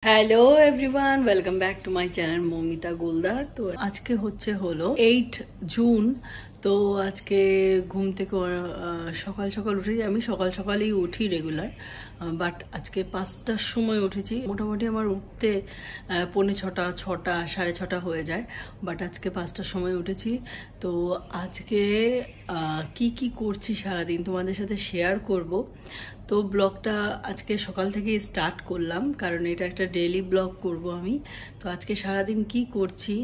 Hello everyone, welcome back to my channel Moumita Goldar. তো আজকে হলো 8 জুন। তো আজকে ঘুম থেকে সকাল সকাল উঠেছি। আমি সকাল সকালেই উঠি রেগুলার, বাট আজকে 5টার সময় উঠেছি। মোটামুটি আমার উঠতে 6:45, 6টা, 6:30 হয়ে যায়, বাট আজকে 5টার সময় উঠেছি। তো আজকে কি কি করছি সারাদিন তোমাদের সাথে শেয়ার করব। তো ব্লগটা আজকে সকাল থেকেই স্টার্ট করলাম, কারণ এটা একটা ডেইলি ব্লগ করব আমি। তো আজকে সারাদিন কি করছি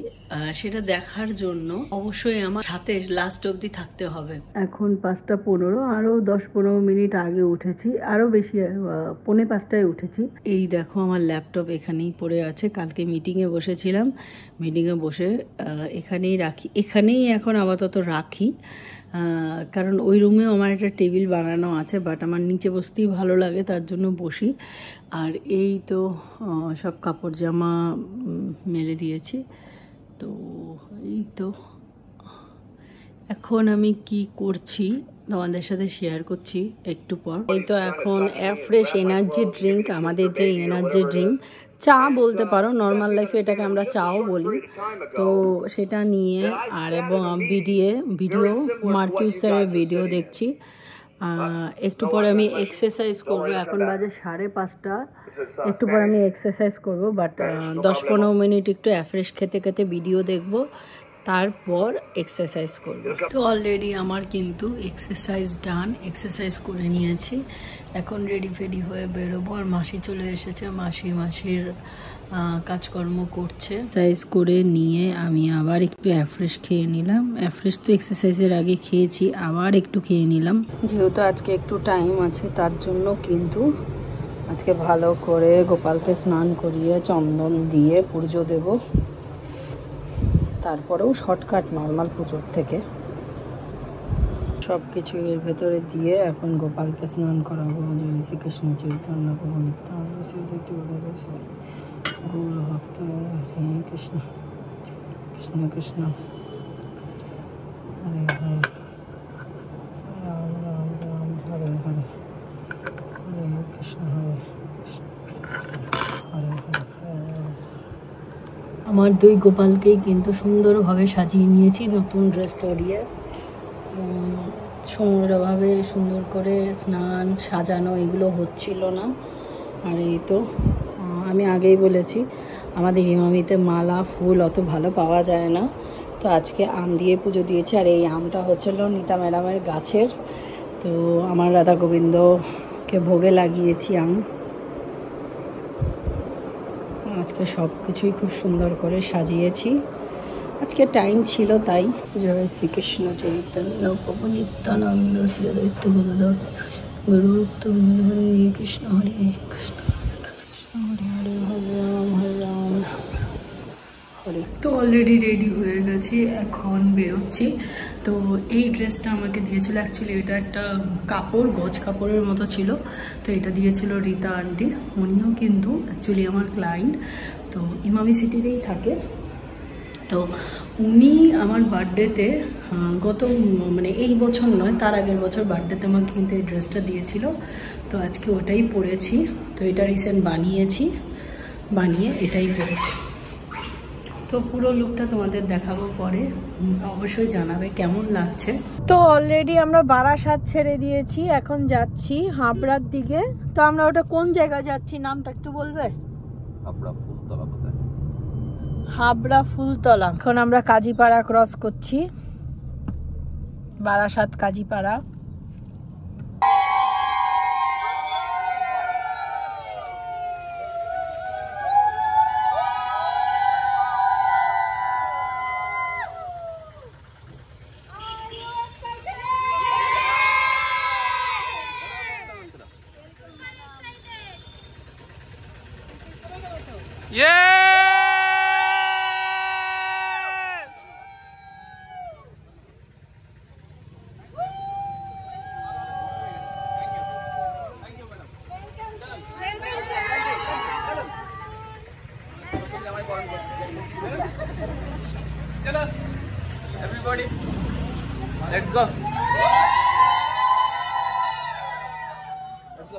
সেটা দেখার জন্য অবশ্যই আমার সাথে লাস্ট অবধি থাকতে হবে। এখন 5টা 15, আরও 10-15 মিনিট আগে উঠেছি, আরও বেশি 4:45টায় উঠেছি। এই দেখো আমার ল্যাপটপ এখানেই পড়ে আছে, কালকে মিটিংয়ে বসেছিলাম, মিটিংয়ে বসে এখানেই এখন আপাতত রাখি। কারণ ওই রুমেও আমার একটা টেবিল বানানো আছে, বাট আমার নিচে বসতেই ভালো লাগে, তার জন্য বসি। আর এই তো সব কাপড় জামা মেলে দিয়েছি। তো এই তো এখন আমি কি করছি তোমাদের সাথে শেয়ার করছি একটু পর। এই তো এখন ফ্রেশ এনার্জি ড্রিঙ্ক, আমাদের যে এনার্জি ড্রিঙ্ক, চা বলতে পারো, নর্মাল লাইফে এটাকে আমরা চাও বলি, তো সেটা নিয়ে আর এবং ভিডিও মার্কিউসারের ভিডিও দেখছি। একটু পরে আমি এক্সারসাইজ করবো। এখন বাজে 5:30, একটু পরে আমি এক্সারসাইজ করবো, বাট 10-15 মিনিট একটু ফ্রেশ খেতে খেতে ভিডিও দেখবো, তারপর এক্সারসাইজ করব। তো অলরেডি আমার কিন্তু এক্সারসাইজ ডান, এক্সারসাইজ করে নিয়েছি। এখন রেডি ফেডি হয়ে বেরোবো। আর মাসি চলে এসেছে, মাসির কাজকর্ম করছে। এক্সারসাইজ করে নিয়ে আমি আবার একটু অ্যাফ্রেশ খেয়ে নিলাম। অ্যাফ্রেশ তো এক্সারসাইজের আগে খেয়েছি, আবার একটু খেয়ে নিলাম। যেহেতু আজকে একটু টাইম আছে, তার জন্য কিন্তু আজকে ভালো করে গোপালকে স্নান করিয়ে চন্দন দিয়ে পুজো দেব। তারপরেও শর্টকাট নর্মাল পুজোর থেকে সব কিছু এর ভেতরে দিয়ে এখন গোপালকে স্নান করাবো। জয় শ্রীকৃষ্ণ চৈতন্য প্রভু নিত্যানন্দ গৌর ভক্ত হরে কৃষ্ণ কৃষ্ণ কৃষ্ণ হরে হরে রাম রাম রাম হরে হরে হরে কৃষ্ণ হরে কৃষ্ণ হরে হরে। আমার দুই গোপালকেই কিন্তু সুন্দরভাবে সাজিয়ে নিয়েছি, নতুন ড্রেস পরিয়ে। সময়ের অভাবে সুন্দর করে স্নান সাজানো এগুলো হচ্ছিল না। আর এই তো আমি আগেই বলেছি, আমাদের ইমামিতে মালা ফুল অত ভালো পাওয়া যায় না, তো আজকে আম দিয়ে পুজো দিয়েছি। আর এই আমটা হচ্ছিল নিতা ম্যাডামের গাছের, তো আমার রাধা গোবিন্দকে ভোগে লাগিয়েছি আম। আজকে সব কিছুই খুব সুন্দর করে সাজিয়েছি, আজকে টাইম ছিল তাই। জয় শ্রীকৃষ্ণ চৈতন্য প্রভু নিত্যানন্দ শ্রী অদ্বৈত গদাধর গুরু হরে কৃষ্ণ হরে কৃষ্ণ কৃষ্ণ হরে হরে হরে রাম হরে। তো অলরেডি রেডি হয়ে গেছি, এখন বেরোচ্ছি। তো এই ড্রেসটা আমাকে দিয়েছিল, অ্যাকচুয়ালি এটা একটা কাপড়, গজ কাপড়ের মতো ছিল, তো এটা দিয়েছিল রীতা আন্টি। উনিও কিন্তু অ্যাকচুয়ালি আমার ক্লায়েন্ট, তো ইমামি সিটিতেই থাকে। তো উনি আমার বার্থডেতে মানে এই বছর নয়, তার আগের বছর বার্থডেতে আমাকে কিন্তু এই ড্রেসটা দিয়েছিল। তো আজকে ওটাই পরেছি। তো এটা রিসেন্ট বানিয়ে এটাই পরেছি। তো পুরো লুকটা তোমাদের দেখাবো পরে, অবশ্যই জানাবে কেমন লাগছে। তো অলরেডি আমরা বারাসাত ছেড়ে দিয়েছি, এখন যাচ্ছি হাবড়ার দিকে। তো আমরা ওটা কোন জায়গা যাচ্ছি, নামটা একটু বলবে? হাবড়া ফুলতলা। এখন আমরা কাজীপাড়া ক্রস করছি, Barasat Kazipara. Chalo, everybody, let's go. Let's go.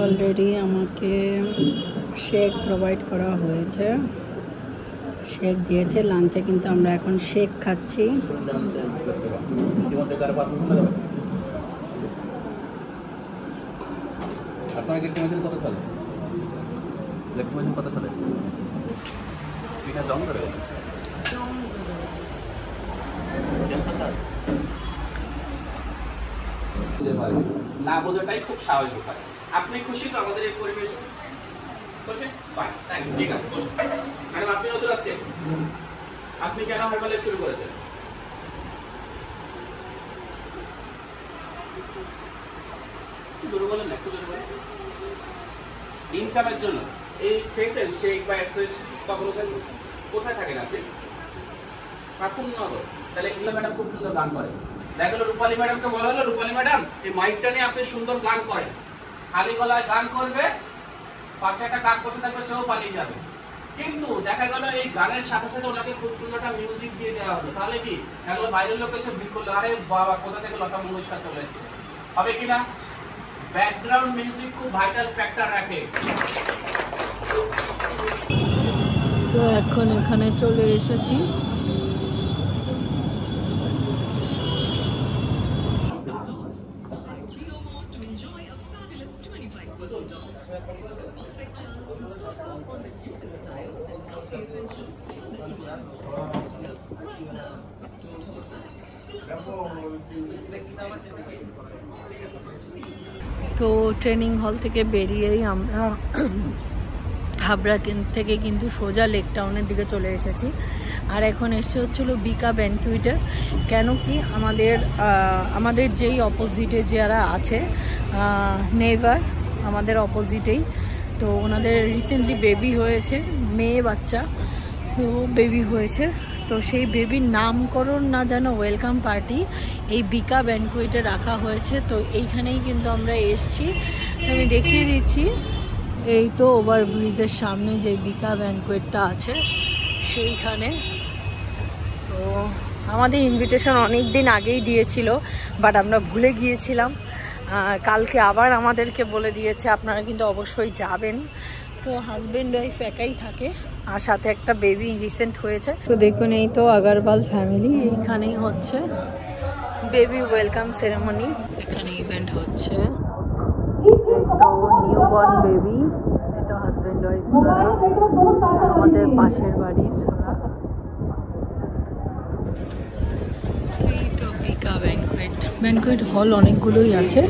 Already আমাকে শেক প্রোভাইড করা হয়েছে, শেক দিয়েছে লাঞ্চে, কিন্তু আমরা এখন শেক খাচ্ছি। আপনার গেট মেশিন কত সালে? ইলেকট্রিক মেশিন কত সালে? এটা জং করে না বোঝাটাই খুব স্বাভাবিক ব্যাপার। আপনি খুশি তো আমাদের এই পরিবেশে? খুশি? ঠিক আছে। ম্যাডাম আপনি নতুন আছেন, আপনি কেন হারবালে শুরু করেছেন? জোরে বলেন না, একটু জোরে বলেন। ইনকামের জন্য এই খেয়েছেন শেক বা অ্যাক্ট্রেস কখনো কোথায় থাকেন আপনি? ঠাকুরনগর। তাহলে এই ম্যাডাম খুব সুন্দর গান করে। দেখা গেল রূপালী ম্যাডামকে বলা হলো, রূপালী ম্যাডাম এই মাইকটা নিয়ে আপনি সুন্দর গান করেন। খালি গলায় গান করবে, পাশে একটা কাক বসে থাকবে, সেও পালিয়ে যাবে। কিন্তু দেখা গেল এই গানের সাথে সাথে ওনাকে খুব সুন্দর একটা মিউজিক দিয়ে দেওয়া হলো, তাহলে কি এগুলো বাইরের লোক এসে ভিড় করলো, আরে বাবা কোথা থেকে লতা মঙ্গেশকর চলে এসছে, হবে কিনা? ব্যাকগ্রাউন্ড মিউজিক খুব ভাইটাল ফ্যাক্টর রাখে। তো এখন এখানে চলে এসেছি। তো ট্রেনিং হল থেকে বেরিয়েই আমরা হাবড়া থেকে কিন্তু সোজা লেক টাউনের দিকে চলে এসেছি। আর এখন এসে হচ্ছিল বিকা ব্যানকুইটে। কেন কি আমাদের যেই অপোজিটে যারা আছে নেইবার, আমাদের অপোজিটেই, তো ওনাদের রিসেন্টলি বেবি হয়েছে, মেয়ে বাচ্চা, তো বেবি হয়েছে। তো সেই বেবির নামকরণ না যেন ওয়েলকাম পার্টি এই বিকা ব্যানকুইটে রাখা হয়েছে। তো এইখানেই কিন্তু আমরা এসছি, আমি দেখিয়ে দিচ্ছি। এই তো ওভারব্রিজের সামনে যে বিকা ব্যানকুয়েটটা আছে সেইখানে। তো আমাদের ইনভিটেশন অনেক দিন আগেই দিয়েছিল, বাট আমরা ভুলে গিয়েছিলাম। কালকে আবার আমাদেরকে বলে দিয়েছে আপনারা কিন্তু অবশ্যই যাবেন। তো হাজব্যান্ড ওয়াইফ একাই থাকে, আর সাথে একটা বেবি রিসেন্ট হয়েছে। তো দেখুন এই তো আগারওয়াল ফ্যামিলি, এইখানেই হচ্ছে বেবি ওয়েলকাম সেরেমনি, এখানে ইভেন্ট হচ্ছে। তো নিউবর্ন বেবি, এটা হাজব্যান্ড ওয়াইফ, আমাদের পাশের বাড়ির ওরা। এই তো বিকা ব্যানকুয়েট হল অনেকগুলোই আছে,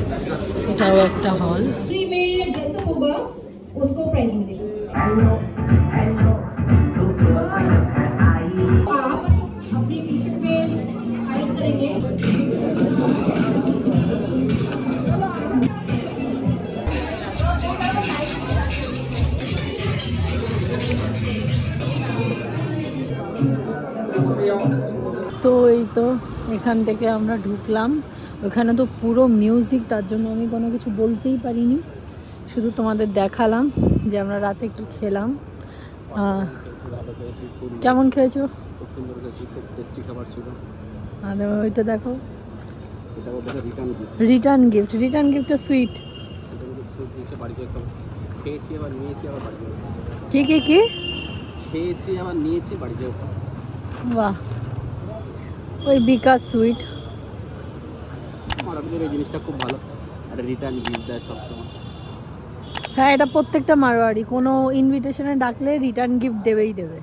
এটাও একটা হল। তো এই তো এখান থেকে আমরা ঢুকলাম, ওখানে তো পুরো মিউজিক, তার জন্য আমি কোনো কিছু বলতেই পারিনি, শুধু তোমাদের দেখালাম যে আমরা রাতে কি খেলাম। কেমন খেয়েছো? আর ওইটা দেখো, রিটার্ন গিফট সুইট। কি কি কি খেয়েছি আবার নিয়েছি বাড়িতে। বাহ, ওই বিকাশ সুইট। আমার এই জিনিসটা খুব ভালো, একটা রিটার্ন গিফট দেয় সবসময়। হ্যাঁ, এটা প্রত্যেকটা মারোয়ারি কোনো ইনভিটেশনে ডাকলে রিটার্ন গিফট দেবেই দেবে।